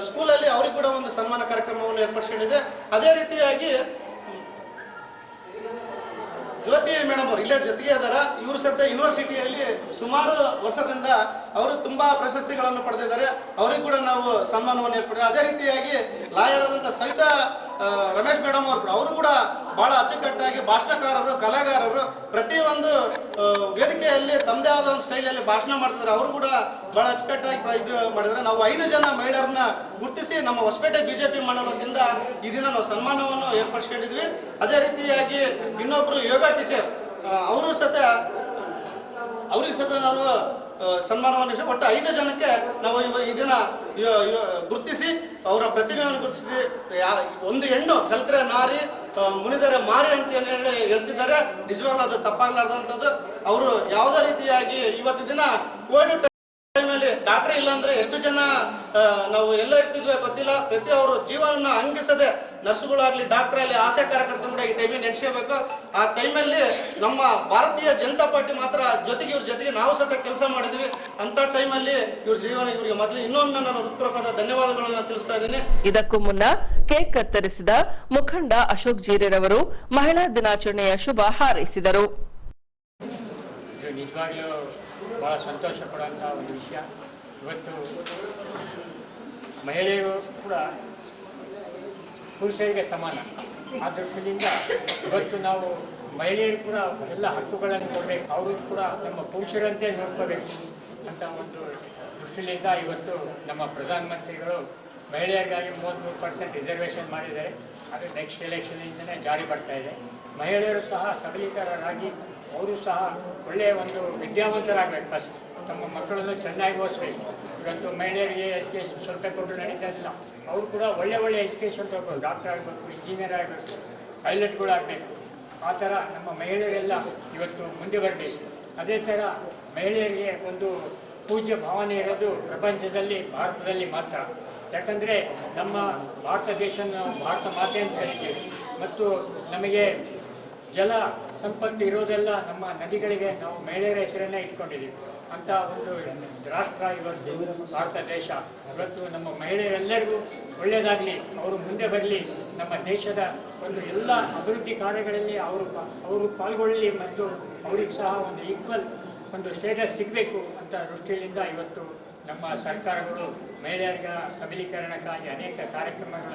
ಸ್ಕೂಲಲ್ಲಿ ಅವ್ರಿಗೆ ಕೂಡ ಒಂದು ಸನ್ಮಾನ ಕಾರ್ಯಕ್ರಮವನ್ನು ಏರ್ಪಡಿಸಿಕೊಂಡಿದೆ. ಅದೇ ರೀತಿಯಾಗಿ ಜ್ಯೋತಿ ಮೇಡಮ್ ಅವರು ಇಲ್ಲೇ ಜೊತೆಗೆ ಅದಾರ. ಇವರು ಸದ್ಯ ಯೂನಿವರ್ಸಿಟಿಯಲ್ಲಿ ಸುಮಾರು ವರ್ಷದಿಂದ ಅವರು ತುಂಬಾ ಪ್ರಶಸ್ತಿಗಳನ್ನು ಪಡೆದಿದ್ದಾರೆ. ಅವರಿಗೆ ಕೂಡ ನಾವು ಸನ್ಮಾನವನ್ನು ಏರ್ಪಡಿಸಿದ್ದೇವೆ. ಅದೇ ರೀತಿಯಾಗಿ ಲಾಯರ್ ಆದಂಥ ಸವಿತಾ ರಮೇಶ್ ಮೇಡಮ್ ಅವರು ಕೂಡ ಬಹಳ ಅಚ್ಚುಕಟ್ಟಾಗಿ ಭಾಷಣಕಾರರು, ಕಲಾಕಾರರು, ಪ್ರತಿಯೊಂದು ವೇದಿಕೆಯಲ್ಲಿ ತಮ್ಮದೇ ಆದ ಒಂದು ಸ್ಟೈಲಲ್ಲಿ ಭಾಷಣ ಮಾಡ್ತಿದ್ದಾರೆ. ಅವರು ಕೂಡ ಬಹಳ ಅಚ್ಚುಕಟ್ಟಾಗಿ ಇದು ಮಾಡಿದ್ದಾರೆ. ನಾವು 5 ಜನ ಮಹಿಳೆಯರನ್ನ ಗುರುತಿಸಿ ನಮ್ಮ ಹೊಸಪೇಟೆ ಬಿಜೆಪಿ ಮಂಡಲದಿಂದ ಈ ದಿನ ನಾವು ಸನ್ಮಾನವನ್ನು ಏರ್ಪಡಿಸ್ಕೊಂಡಿದ್ವಿ. ಅದೇ ರೀತಿಯಾಗಿ ಇನ್ನೊಬ್ರು ಯೋಗ ಟೀಚರ್ ಅವರಿಗೂ ಸತ ನಾವು ಸನ್ಮಾನವನ್ನು ಒಟ್ಟು 5 ಜನಕ್ಕೆ ನಾವು ಈ ದಿನ ಗುರುತಿಸಿ ಅವರ ಪ್ರತಿಭೆಯನ್ನು ಗುರುತಿಸಿ, ಒಂದು ಹೆಣ್ಣು ಕಲ್ತ್ರೆ ನಾರಿ ಮುನಿದರೆ ಮಾರಿ ಅಂತ ಹೇಳಿ ಹೇಳ್ತಿದ್ದಾರೆ. ನಿಜವಾಗ್ಲೂ ಅದು ತಪ್ಪಾಗ್ಲಾರ್ದಂಥದ್ದು. ಅವರು ಯಾವುದೇ ರೀತಿಯಾಗಿ ಇವತ್ತು ದಿನ ಕೋವಿಡ್ ಟೈಮಲ್ಲಿ ಡಾಕ್ಟರ್ ಇಲ್ಲ ಅಂದ್ರೆ ಎಷ್ಟು ಜನ ನಾವು ಎಲ್ಲ ಇರ್ತಿದ್ವಿ ಗೊತ್ತಿಲ್ಲ. ಪ್ರತಿ ಅವರು ಜೀವನ ಅಂಗಿಸದೆ ನರ್ಸುಗಳಾಗ್ಲಿ, ಡಾಕ್ಟರ್ ಆಗಲಿ, ಆಶಾ ಕಾರ್ಯಕರ್ತರು ಕೂಡ ಈ ಟೈಮಿಗೆ ನೆನೆಸ್ಕೋಬೇಕು. ಆ ಟೈಮಲ್ಲಿ ನಮ್ಮ ಭಾರತೀಯ ಜನತಾ ಪಾರ್ಟಿ ಮಾತ್ರ ಇವ್ರ ಜೊತೆಗೆ ನಾವು ಸಹ ಕೆಲಸ ಮಾಡಿದ್ವಿ. ಅಂತ ಟೈಮಲ್ಲಿ ಇವ್ರ ಜೀವನ ಇವರಿಗೆ ಮೊದಲು ಇನ್ನೊಮ್ಮೆ ನಾನು ಹೃತ್ಪೂರ್ವಕವಾದ ಧನ್ಯವಾದಗಳನ್ನು ತಿಳಿಸ್ತಾ ಇದ್ದೀನಿ. ಇದಕ್ಕೂ ಮುನ್ನ ಕೇಕ್ ಕತ್ತರಿಸಿದ ಮುಖಂಡ ಅಶೋಕ್ ಜೀರೆರವರು ಮಹಿಳಾ ದಿನಾಚರಣೆಯ ಶುಭ ಹಾರೈಸಿದರು. ನಿಜವಾಗ್ಲೂ ಭಾಳ ಸಂತೋಷ ಪಡುವಂಥ ಒಂದು ವಿಷಯ. ಇವತ್ತು ಮಹಿಳೆಯರು ಕೂಡ ಪುರುಷರಿಗೆ ಸಮಾನ. ಆ ದೃಷ್ಟಿಯಿಂದ ಇವತ್ತು ನಾವು ಮಹಿಳೆಯರು ಕೂಡ ಎಲ್ಲ ಹಕ್ಕುಗಳನ್ನು ಕೊಡಬೇಕು, ಅವರು ಕೂಡ ನಮ್ಮ ಪುರುಷರಂತೆ ನೋಡ್ಕೋಬೇಕು ಅಂತ ಒಂದು ದೃಷ್ಟಿಯಿಂದ ಇವತ್ತು ನಮ್ಮ ಪ್ರಧಾನಮಂತ್ರಿಗಳು ಮಹಿಳೆಯರಿಗಾಗಿ 33% ರಿಸರ್ವೇಷನ್ ಮಾಡಿದ್ದಾರೆ. ಅದು ನೆಕ್ಸ್ಟ್ ಎಲೆಕ್ಷನ್ನಿಂದಲೇ ಜಾರಿ ಬರ್ತಾ ಇದೆ. ಮಹಿಳೆಯರು ಸಹ ಸಬಲೀಕರಣರಾಗಿ ಅವರು ಸಹ ಒಳ್ಳೆಯ ಒಂದು ವಿದ್ಯಾವಂತರಾಗಬೇಕು. ಫಸ್ಟ್ ತಮ್ಮ ಮಕ್ಕಳನ್ನು ಚೆನ್ನಾಗಿ ಓದಿಸ್ಬೇಕು. ಇವತ್ತು ಮಹಿಳೆಯರಿಗೆ ಎಜುಕೇಷನ್ ಸ್ವಲ್ಪ ಕೊಟ್ಟು ನಡೀತಾ ಇಲ್ಲ. ಅವರು ಕೂಡ ಒಳ್ಳೆ ಎಜುಕೇಷನ್ ತಗೋಬೇಕು. ಡಾಕ್ಟರ್ ಆಗಬೇಕು, ಇಂಜಿನಿಯರ್ ಆಗಬೇಕು, ಪೈಲಟ್ಗಳಾಗಬೇಕು. ಆ ಥರ ನಮ್ಮ ಮಹಿಳೆಯರೆಲ್ಲ ಇವತ್ತು ಮುಂದೆ ಬರಬೇಕು. ಅದೇ ಥರ ಮಹಿಳೆಯರಿಗೆ ಒಂದು ಪೂಜ್ಯ ಭಾವನೆ ಇರೋದು ಪ್ರಪಂಚದಲ್ಲಿ ಭಾರತದಲ್ಲಿ ಮಾತ್ರ. ಯಾಕಂದರೆ ನಮ್ಮ ಭಾರತ ದೇಶ ನಾವು ಭಾರತ ಮಾತೆ ಅಂತ ಕರಿತೀವಿ. ಮತ್ತು ನಮಗೆ ಜಲ ಸಂಪತ್ತು ಇರೋದೆಲ್ಲ ನಮ್ಮ ನದಿಗಳಿಗೆ ನಾವು ಮಹಿಳೆಯರ ಹೆಸರನ್ನೇ ಇಟ್ಕೊಂಡಿದ್ದೀವಿ. ಅಂಥ ಒಂದು ರಾಷ್ಟ್ರ ಇವತ್ತು ಭಾರತ ದೇಶ. ಇವತ್ತು ನಮ್ಮ ಮಹಿಳೆಯರೆಲ್ಲರಿಗೂ ಒಳ್ಳೆಯದಾಗಲಿ, ಅವರು ಮುಂದೆ ಬರಲಿ, ನಮ್ಮ ದೇಶದ ಒಂದು ಎಲ್ಲ ಅಭಿವೃದ್ಧಿ ಕಾರ್ಯಗಳಲ್ಲಿ ಅವರು ಪಾಲ್ಗೊಳ್ಳಲಿ ಮತ್ತು ಅವ್ರಿಗೆ ಸಹ ಒಂದು ಈಕ್ವಲ್ ಒಂದು ಸ್ಟೇಟಸ್ ಸಿಗಬೇಕು ಅಂತ ದೃಷ್ಟಿಯಿಂದ ಇವತ್ತು ನಮ್ಮ ಸರ್ಕಾರಗಳು ಮಹಿಳೆಯರಿಗ ಸಬಲೀಕರಣಕ್ಕಾಗಿ ಅನೇಕ ಕಾರ್ಯಕ್ರಮಗಳ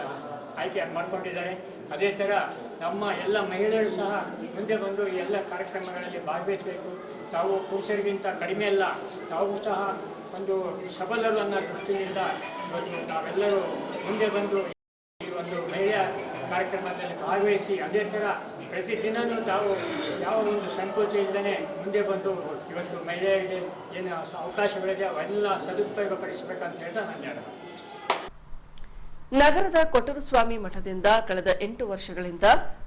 ಆಯ್ಕೆ ಮಾಡಿಕೊಂಡಿದ್ದಾರೆ. ಅದೇ ಥರ ನಮ್ಮ ಎಲ್ಲ ಮಹಿಳೆಯರು ಸಹ ಮುಂದೆ ಬಂದು ಈ ಎಲ್ಲ ಕಾರ್ಯಕ್ರಮಗಳಲ್ಲಿ ಭಾಗವಹಿಸಬೇಕು. ತಾವು ಪುರುಷರಿಗಿಂತ ಕಡಿಮೆ ಅಲ್ಲ, ತಾವು ಸಹ ಒಂದು ಸಬಲರು ಅನ್ನೋ ದೃಷ್ಟಿಯಿಂದ ಇವತ್ತು ನಾವೆಲ್ಲರೂ ಮುಂದೆ ಬಂದು ಈ ಒಂದು ಮಹಿಳೆಯ ಕಾರ್ಯಕ್ರಮದಲ್ಲಿ ಭಾಗವಹಿಸಿ ಅದೇ ಥರ ಪ್ರತಿದಿನವೂ ತಾವು ಯಾವ ಒಂದು ಸಂಕೋಚ ಇಲ್ಲದೇ ಮುಂದೆ ಬಂದು ಇವತ್ತು ಮಹಿಳೆಯರಿಗೆ ಏನು ಅವಕಾಶಗಳಿದೆ ಅವೆಲ್ಲ ಸದುಪಯೋಗಪಡಿಸಬೇಕಂತ ಹೇಳ್ತಾ ನಾನು ನಗರದ ಕೊಟ್ಟೂರುಸ್ವಾಮಿ ಮಠದಿಂದ ಕಳೆದ 8 ವರ್ಷಗಳಿಂದ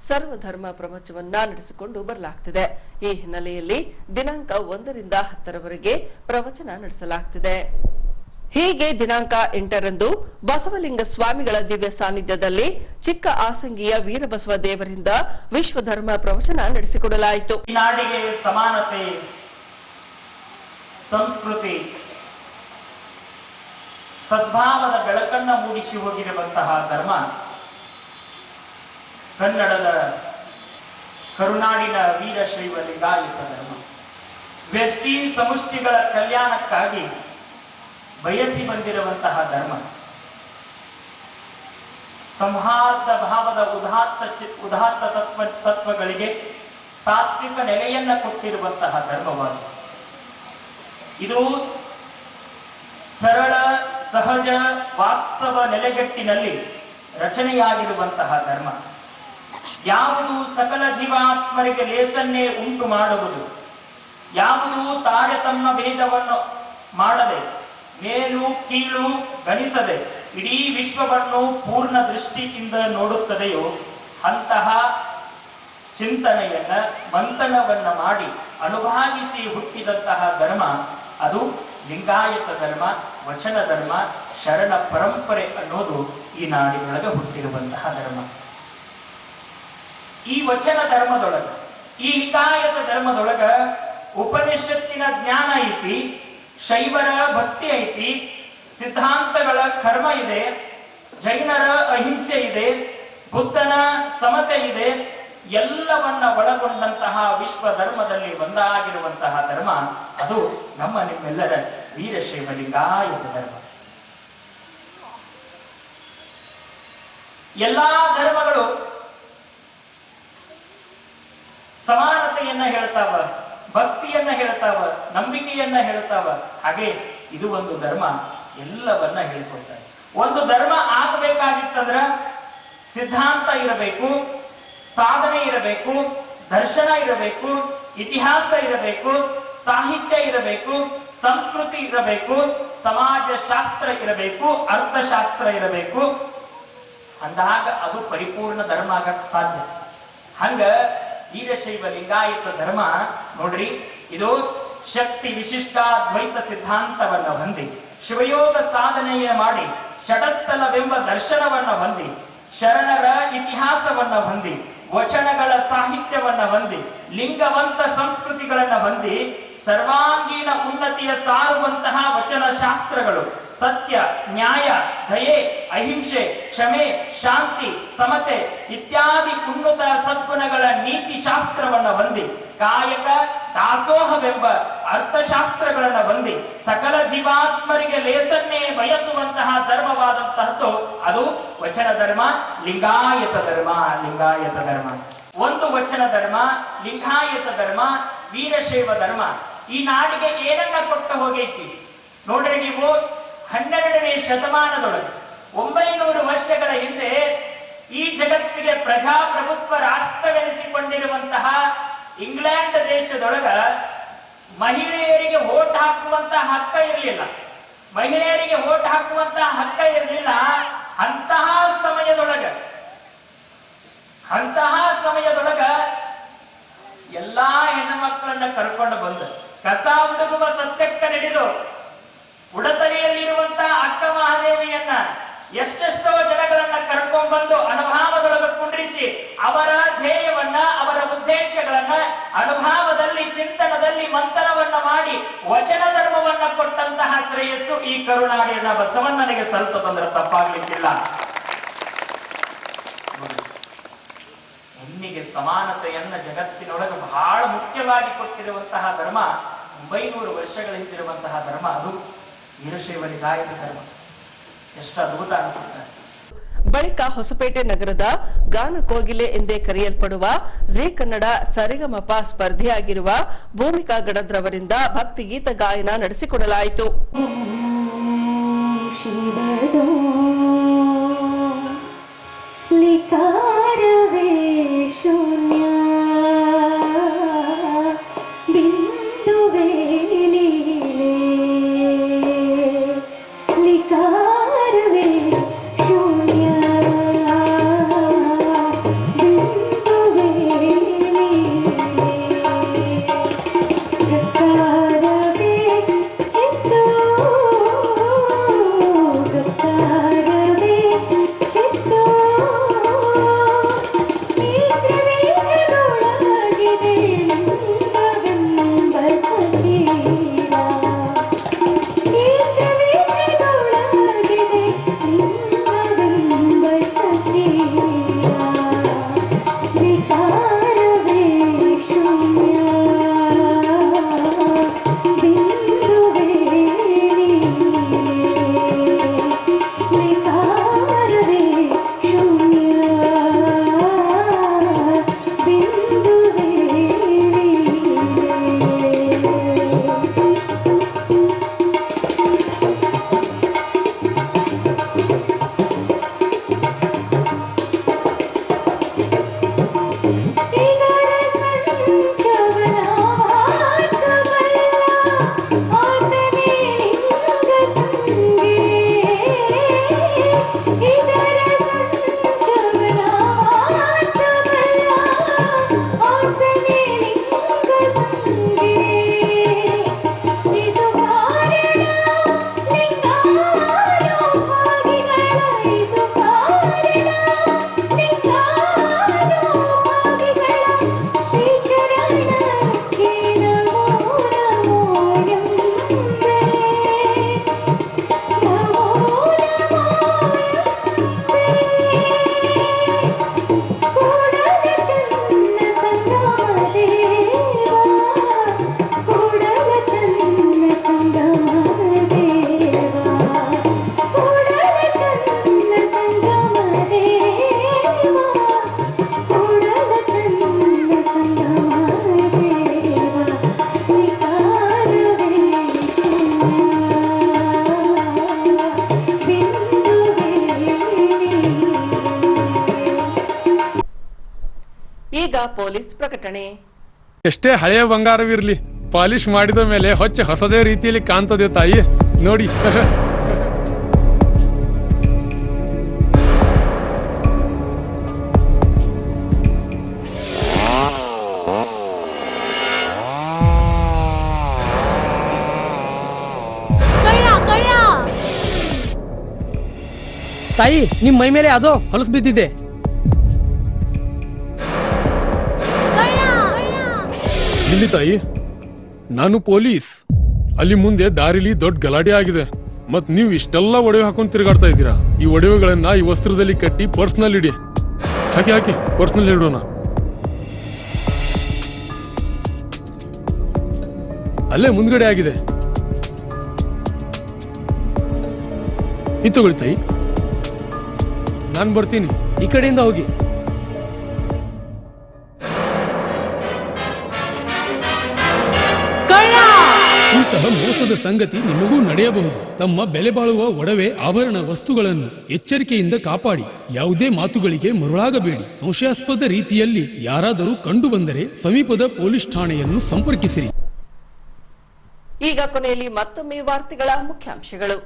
ಸರ್ವಧರ್ಮ ಪ್ರವಚನವನ್ನ ನಡೆಸಿಕೊಂಡು ಬರಲಾಗುತ್ತಿದೆ. ಈ ಹಿನ್ನೆಲೆಯಲ್ಲಿ ದಿನಾಂಕ 1 ರಿಂದ 10ರವರೆಗೆ ಪ್ರವಚನ ನಡೆಸಲಾಗುತ್ತಿದೆ. ಹೀಗೆ ದಿನಾಂಕ 8ರಂದು ಬಸವಲಿಂಗ ಸ್ವಾಮಿಗಳ ದಿವ್ಯ ಸಾನ್ನಿಧ್ಯದಲ್ಲಿ ಚಿಕ್ಕ ಆಸಂಗಿಯ ವೀರಬಸವ ದೇವರಿಂದ ವಿಶ್ವಧರ್ಮ ಪ್ರವಚನ ನಡೆಸಿಕೊಡಲಾಯಿತು. ನಾಡಿಗೆ ಸಮಾನತೆ, ಸಂಸ್ಕೃತಿ, ಸದ್ಭಾವದ ಬೆಳಕನ್ನು ಮೂಡಿಸಿ ಹೋಗಿರುವಂತಹ ಧರ್ಮ ಕನ್ನಡದ ಕರುನಾಡಿನ ವೀರಶೈವ ಲಿಂಗಾಯತ ಧರ್ಮ. ವ್ಯಷ್ಟಿ ಸಮಷ್ಟಿಗಳ ಕಲ್ಯಾಣಕ್ಕಾಗಿ ಬಯಸಿ ಬಂದಿರುವಂತಹ ಧರ್ಮ. ಸಂಹಾರ್ದ ಭಾವದ ಉದಾತ್ತ ತತ್ವಗಳಿಗೆ ಸಾತ್ವಿಕ ನೆಲೆಯನ್ನ ಕೊಟ್ಟಿರುವಂತಹ ಧರ್ಮವಾಗಿದೆ. ಇದು ಸರಳ ಸಹಜ ವಾತ್ಸವ ನೆಲೆಗಟ್ಟಿನಲ್ಲಿ ರಚನೆಯಾಗಿರುವಂತಹ ಧರ್ಮ. ಯಾವುದು ಸಕಲ ಜೀವಾತ್ಮರಿಗೆ ಲೇಸನ್ನೇ ಉಂಟು ಮಾಡುವುದು, ಯಾವುದು ತಾರತಮ್ಯ ಭೇದವನ್ನು ಮಾಡದೆ, ಮೇಲು ಕೀಳು ಗಣಿಸದೆ ಇಡೀ ವಿಶ್ವವನ್ನು ಪೂರ್ಣ ದೃಷ್ಟಿಯಿಂದ ನೋಡುತ್ತದೆಯೋ ಅಂತಹ ಚಿಂತನೆಯನ್ನ ಮಂಥನವನ್ನ ಮಾಡಿ ಅನುಭಾವಿಸಿ ಹುಟ್ಟಿದಂತಹ ಧರ್ಮ ಅದು ಲಿಂಗಾಯತ ಧರ್ಮ, ವಚನ ಧರ್ಮ, ಶರಣ ಪರಂಪರೆ ಅನ್ನೋದು ಈ ನಾಡಿನೊಳಗೆ ಹುಟ್ಟಿರುವಂತಹ ಧರ್ಮ. ಈ ವಚನ ಧರ್ಮದೊಳಗ, ಈ ಲಿಂಗಾಯತ ಧರ್ಮದೊಳಗ ಉಪನಿಷತ್ತಿನ ಜ್ಞಾನ ಐತಿ, ಶೈವರ ಭಕ್ತಿ ಐತಿ, ಸಿದ್ಧಾಂತಗಳ ಕರ್ಮ ಇದೆ, ಜೈನರ ಅಹಿಂಸೆ ಇದೆ, ಬುದ್ಧನ ಸಮತೆ ಇದೆ. ಎಲ್ಲವನ್ನ ಒಳಗೊಂಡಂತಹ ವಿಶ್ವ ಧರ್ಮದಲ್ಲಿ ಒಂದಾಗಿರುವಂತಹ ಧರ್ಮ ಅದು ನಮ್ಮ ನಿಮ್ಮೆಲ್ಲರ ವೀರಶೈವ ಲಿಂಗಾಯತ ಧರ್ಮ. ಎಲ್ಲಾ ಧರ್ಮಗಳು ಸಮಾನತೆಯನ್ನ ಹೇಳ್ತಾವ, ಭಕ್ತಿಯನ್ನ ಹೇಳ್ತಾವ, ನಂಬಿಕೆಯನ್ನ ಹೇಳ್ತಾವ. ಹಾಗೆ ಇದು ಒಂದು ಧರ್ಮ ಎಲ್ಲವನ್ನ ಹೇಳ್ಕೊಡ್ತಾರೆ. ಒಂದು ಧರ್ಮ ಆಗಬೇಕಾಗಿತ್ತಂದ್ರ ಸಿದ್ಧಾಂತ ಇರಬೇಕು, ಸಾಧನೆ ಇರಬೇಕು, ದರ್ಶನ ಇರಬೇಕು, ಇತಿಹಾಸ ಇರಬೇಕು, ಸಾಹಿತ್ಯ ಇರಬೇಕು, ಸಂಸ್ಕೃತಿ ಇರಬೇಕು, ಸಮಾಜ ಶಾಸ್ತ್ರ ಇರಬೇಕು, ಅರ್ಥಶಾಸ್ತ್ರ ಇರಬೇಕು. ಅಂದಾಗ ಅದು ಪರಿಪೂರ್ಣ ಧರ್ಮ ಆಗಕ್ಕೆ ಸಾಧ್ಯ. ಹಂಗ ವೀರಶೈವ ಲಿಂಗಾಯತ ಧರ್ಮ ನೋಡ್ರಿ, ಇದು ಶಕ್ತಿ ವಿಶಿಷ್ಟ ದ್ವೈತ ಸಿದ್ಧಾಂತವನ್ನ ಹೊಂದಿ, ಶಿವಯೋಗ ಸಾಧನೆಯ ಮಾಡಿ, ಷಡಸ್ಥಲವೆಂಬ ದರ್ಶನವನ್ನ ಹೊಂದಿ, ಶರಣರ ಇತಿಹಾಸವನ್ನ ಹೊಂದಿ, ವಚನಗಳ ಸಾಹಿತ್ಯವನ್ನ ಹೊಂದಿ, ಲಿಂಗವಂತ ಸಂಸ್ಕೃತಿಗಳನ್ನ ಹೊಂದಿ, ಸರ್ವಾಂಗೀಣ ಉನ್ನತಿಯ ಸಾರುವಂತಹ ವಚನ ಶಾಸ್ತ್ರಗಳು, ಸತ್ಯ, ನ್ಯಾಯ, ದಯೆ, ಅಹಿಂಸೆ, ಕ್ಷಮೆ, ಶಾಂತಿ, ಸಮತೆ ಇತ್ಯಾದಿ ಉನ್ನತ ಸದ್ಗುಣಗಳ ನೀತಿ ಶಾಸ್ತ್ರವನ್ನ ಹೊಂದಿ, ಕಾಯಕ ದಾಸೋಹವೆಂಬ ಅರ್ಥಶಾಸ್ತ್ರಗಳನ್ನ ಹೊಂದಿ, ಸಕಲ ಜೀವಾತ್ಮರಿಗೆ ಲೇಸನ್ನೇ ಬಯಸುವಂತಹ ಧರ್ಮವಾದಂತಹದ್ದು ಅದು ವಚನ ಧರ್ಮ, ಲಿಂಗಾಯತ ಧರ್ಮ. ಲಿಂಗಾಯತ ಧರ್ಮ ಒಂದು ವಚನ ಧರ್ಮ, ಲಿಂಗಾಯತ ಧರ್ಮ, ವೀರಶೈವ ಧರ್ಮ ಈ ನಾಡಿಗೆ ಏನನ್ನ ಕೊಟ್ಟು ಹೋಗೈತಿ ನೋಡ್ರಿ. ನೀವು 12ನೇ ಶತಮಾನದೊಳಗೆ 900 ವರ್ಷಗಳ ಹಿಂದೆ ಈ ಜಗತ್ತಿಗೆ ಪ್ರಜಾಪ್ರಭುತ್ವ ರಾಷ್ಟ್ರವೆನಿಸಿಕೊಂಡಿರುವಂತಹ ಇಂಗ್ಲೆಂಡ್ ದೇಶದೊಳಗ ಮಹಿಳೆಯರಿಗೆ ವೋಟ್ ಹಾಕುವಂತಹ ಹಕ್ಕ ಇರಲಿಲ್ಲ. ಮಹಿಳೆಯರಿಗೆ ವೋಟ್ ಹಾಕುವಂತಹ ಹಕ್ಕ ಇರಲಿಲ್ಲ. ಅಂತಹ ಸಮಯದೊಳಗ ಎಲ್ಲಾ ಹೆಣ್ಣು ಮಕ್ಕಳನ್ನ ಕರ್ಕೊಂಡು ಬಂದು ಕಸ ಹುಡುಗುವ ಸತ್ಯಕ್ಕ ನಡೆದು ಉಡತಲಿಯಲ್ಲಿರುವಂತಹ ಅಕ್ಕ ಮಹಾದೇವಿಯನ್ನ ಎಷ್ಟೆಷ್ಟೋ ಜನಗಳನ್ನ ಕರ್ಕೊಂಡ್ ಬಂದು ಅನುಭಾವದೊಳಗ ಕುಂಡ್ರಿಸಿ ಅವರ ಧ್ಯೇಯವನ್ನ, ಅವರ ಉದ್ದೇಶಗಳನ್ನ ಅನುಭಾವದಲ್ಲಿ, ಚಿಂತನದಲ್ಲಿ ಮಂಥನವನ್ನ ಮಾಡಿ ವಚನ ಧರ್ಮವನ್ನ ಕೊಟ್ಟಂತಹ ಶ್ರೇಯಸ್ಸು ಈ ಕರುನಾಡಿನ ಬಸವಣ್ಣನಿಗೆ ಸಲ್ತದಂದ್ರೆ ತಪ್ಪಾಗ್ಲಿಕ್ಕಿಲ್ಲ. ಹೆಣ್ಣಿಗೆ ಸಮಾನತೆಯನ್ನ ಜಗತ್ತಿನೊಳಗೆ ಬಹಳ ಮುಖ್ಯವಾಗಿ ಕೊಟ್ಟಿರುವಂತಹ ಧರ್ಮ 900 ವರ್ಷಗಳ ಹಿಂದಿರುವಂತಹ ಧರ್ಮ ಅದು ವೀರಶೈವ ಲಿಂಗಾಯತ ಧರ್ಮ. ಎಷ್ಟು ಅದ್ಭುತ ಅನಿಸುತ್ತೆ. ಬಳಿಕ ಹೊಸಪೇಟೆ ನಗರದ ಗಾನ ಕೋಗಿಲೆ ಎಂದೇ ಕರೆಯಲ್ಪಡುವ ಜಿ ಕನ್ನಡ ಸರಿಗಮಪ ಸ್ಪರ್ಧೆಯಾಗಿರುವ ಭೂಮಿಕಾ ಗಡದ್ರವರಿಂದ ಭಕ್ತಿಗೀತ ಗಾಯನ ನಡೆಸಿಕೊಡಲಾಯಿತು. ಚಿತ್ತೋ ಈಗ ಪೊಲೀಸ್ ಪ್ರಕಟಣೆ. ಎಷ್ಟೇ ಹಳೆಯ ಬಂಗಾರವಿರ್ಲಿ, ಪಾಲಿಶ್ ಮಾಡಿದ ಮೇಲೆ ಹೊಸದೇ ರೀತಿಯಲ್ಲಿ ಕಾಣ್ತದೆ ತಾಯಿ, ನೋಡಿ. ತಾಯಿ, ನಿಮ್ ಮೈ ಮೇಲೆ ಅದೋ ಹೊಲಸು ಬಿದ್ದಿದೆ. ಇಲ್ಲಿ ತಾಯಿ, ನಾನು ಪೊಲೀಸ್. ಅಲ್ಲಿ ಮುಂದೆ ದಾರಿಲಿ ದೊಡ್ಡ ಗಲಾಟೆ ಆಗಿದೆ, ಮತ್ ನೀವು ಇಷ್ಟೆಲ್ಲ ಒಡವೆ ಹಾಕೊಂಡು ತಿರುಗಾಡ್ತಾ ಇದ್ದೀರಾ. ಈ ಒಡವೆಗಳನ್ನ ಈ ವಸ್ತ್ರದಲ್ಲಿ ಕಟ್ಟಿ ಪರ್ಸ್ನಲ್ ಇಡಿ. ಹಾಕಿ ಪರ್ಸ್ನಲ್ ಇಡೋಣ. ಅಲ್ಲೇ ಮುಂದ್ಗಡೆ ಆಗಿದೆ. ಇದು ತಗೊಳ್ಳಿ ತಾಯಿ, ನಾನು ಬರ್ತೀನಿ. ಈ ಕಡೆಯಿಂದ ಹೋಗಿ. ಇಂತಹ ಮೋಸದ ಸಂಗತಿ ನಿಮಗೂ ನಡೆಯಬಹುದು. ತಮ್ಮ ಬೆಲೆ ಬಾಳುವ ಒಡವೆ ಆಭರಣ ವಸ್ತುಗಳನ್ನು ಎಚ್ಚರಿಕೆಯಿಂದ ಕಾಪಾಡಿ. ಯಾವುದೇ ಮಾತುಗಳಿಗೆ ಮರುಳಾಗಬೇಡಿ. ಸಂಶಯಾಸ್ಪದ ರೀತಿಯಲ್ಲಿ ಯಾರಾದರೂ ಕಂಡು ಬಂದರೆ ಸಮೀಪದ ಪೊಲೀಸ್ ಠಾಣೆಯನ್ನು ಸಂಪರ್ಕಿಸಿರಿ. ಈಗ ಕೊನೆಯಲ್ಲಿ ಮತ್ತೊಮ್ಮೆ ವಾರ್ತೆಗಳ ಮುಖ್ಯಾಂಶಗಳು.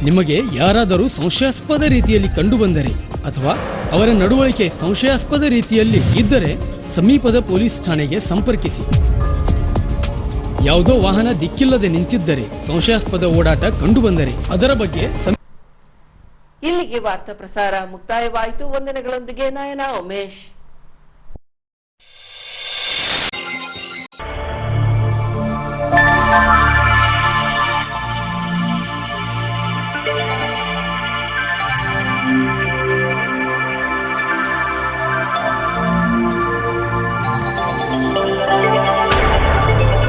ನಿಮಗೆ ಯಾರಾದರೂ ಸಂಶಯಾಸ್ಪದ ರೀತಿಯಲ್ಲಿ ಕಂಡುಬಂದರೆ ಅಥವಾ ಅವರ ನಡವಳಿಕೆ ಸಂಶಯಾಸ್ಪದ ರೀತಿಯಲ್ಲಿ ಇದ್ದರೆ ಸಮೀಪದ ಪೊಲೀಸ್ ಠಾಣೆಗೆ ಸಂಪರ್ಕಿಸಿ. ಯಾವುದೋ ವಾಹನ ದಿಕ್ಕಿಲ್ಲದೆ ನಿಂತಿದ್ದರೆ, ಸಂಶಯಾಸ್ಪದ ಓಡಾಟ ಕಂಡುಬಂದರೆ ಅದರ ಬಗ್ಗೆ ಇಲ್ಲಿಗೆ ವಾರ್ತಾ ಪ್ರಸಾರ ಮುಕ್ತಾಯವಾಯಿತು. ವಂದನೆಗಳೊಂದಿಗೆ ನಯನ ಉಮೇಶ್.